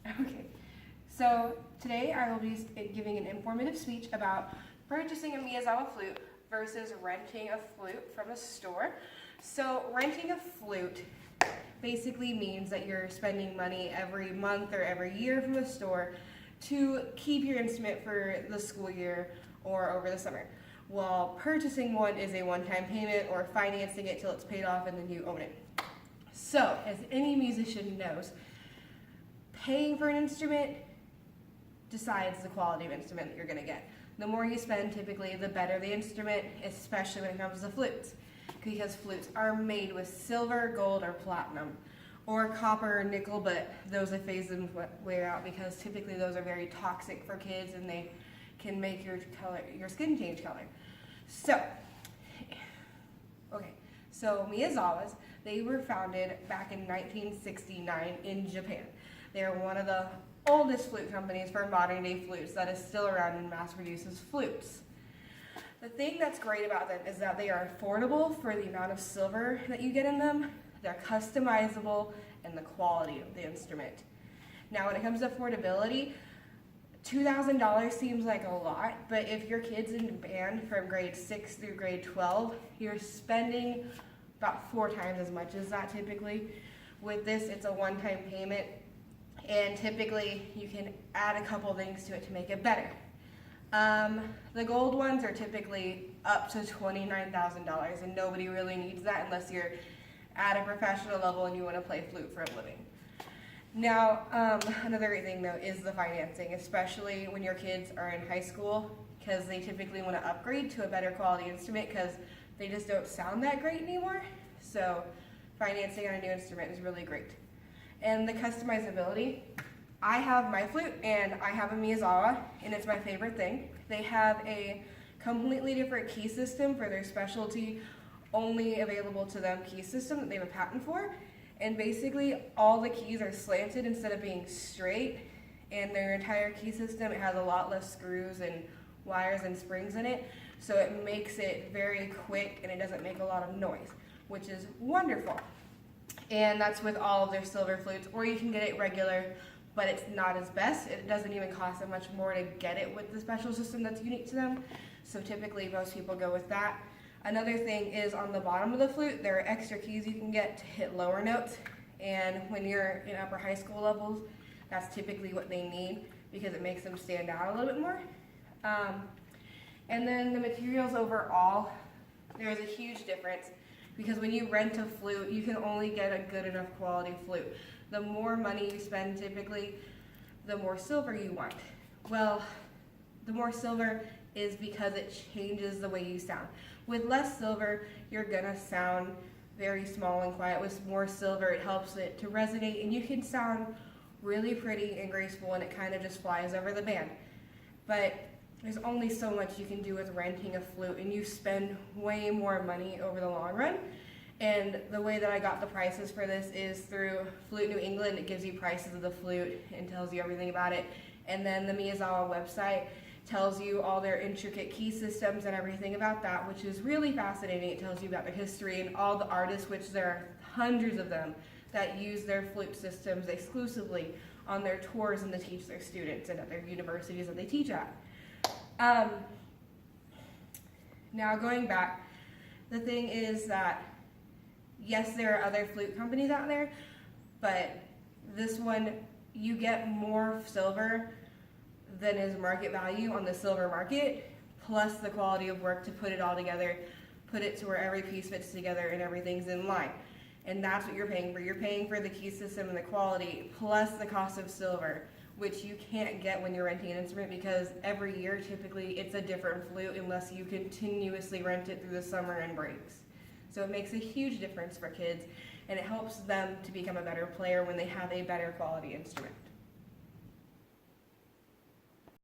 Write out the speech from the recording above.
Okay, so today I will be giving an informative speech about purchasing a Miyazawa flute versus renting a flute from a store. So renting a flute basically means that you're spending money every month or every year from the store to keep your instrument for the school year or over the summer. While purchasing one is a one-time payment or financing it till it's paid off and then you own it. So, as any musician knows, paying for an instrument decides the quality of instrument that you're going to get. The more you spend, typically, the better the instrument, especially when it comes to flutes. Because flutes are made with silver, gold, or platinum, or copper or nickel, but those I phase them way out because typically those are very toxic for kids and they can make your skin change color. So, Miyazawas, they were founded back in 1969 in Japan. They are one of the oldest flute companies for modern day flutes that is still around and mass produces flutes. The thing that's great about them is that they are affordable for the amount of silver that you get in them, they're customizable, and the quality of the instrument. Now when it comes to affordability, $2,000 seems like a lot, but if your kid's in band from grade 6 through grade 12, you're spending about 4 times as much as that typically. With this, it's a one-time payment, and typically you can add a couple things to it to make it better. The gold ones are typically up to $29,000, and nobody really needs that unless you're at a professional level and you want to play flute for a living. Now, another great thing though is the financing, especially when your kids are in high school, because they typically want to upgrade to a better quality instrument because they just don't sound that great anymore. So financing on a new instrument is really great. And the customizability, I have my flute and I have a Miyazawa, and it's my favorite thing. They have a completely different key system for their specialty, only available to them key system that they have a patent for. And basically all the keys are slanted instead of being straight, and their entire key system, it has a lot less screws and wires and springs in it, so it makes it very quick and it doesn't make a lot of noise, which is wonderful. And that's with all of their silver flutes, or you can get it regular, but it's not as best. It doesn't even cost that much more to get it with the special system that's unique to them, so typically most people go with that. Another thing is on the bottom of the flute, there are extra keys you can get to hit lower notes, and when you're in upper high school levels, that's typically what they need because it makes them stand out a little bit more. And then the materials overall, there's a huge difference because when you rent a flute, you can only get a good enough quality flute. The more money you spend typically, the more silver you want. Well, the more silver is because it changes the way you sound. With less silver, you're gonna sound very small and quiet. With more silver, it helps it to resonate, and you can sound really pretty and graceful, and it kind of just flies over the band. But there's only so much you can do with renting a flute, and you spend way more money over the long run. And the way that I got the prices for this is through Flute New England. It gives you prices of the flute and tells you everything about it. And then the Miyazawa website tells you all their intricate key systems and everything about that, which is really fascinating. It tells you about their history and all the artists, which there are hundreds of them, that use their flute systems exclusively on their tours and to teach their students and at their universities that they teach at. Now going back, the thing is that yes, there are other flute companies out there, but this one, you get more silver than is market value on the silver market, plus the quality of work to put it all together, put it to where every piece fits together and everything's in line. And that's what you're paying for. You're paying for the key system and the quality, plus the cost of silver, which you can't get when you're renting an instrument because every year typically it's a different flute unless you continuously rent it through the summer and breaks. So it makes a huge difference for kids, and it helps them to become a better player when they have a better quality instrument.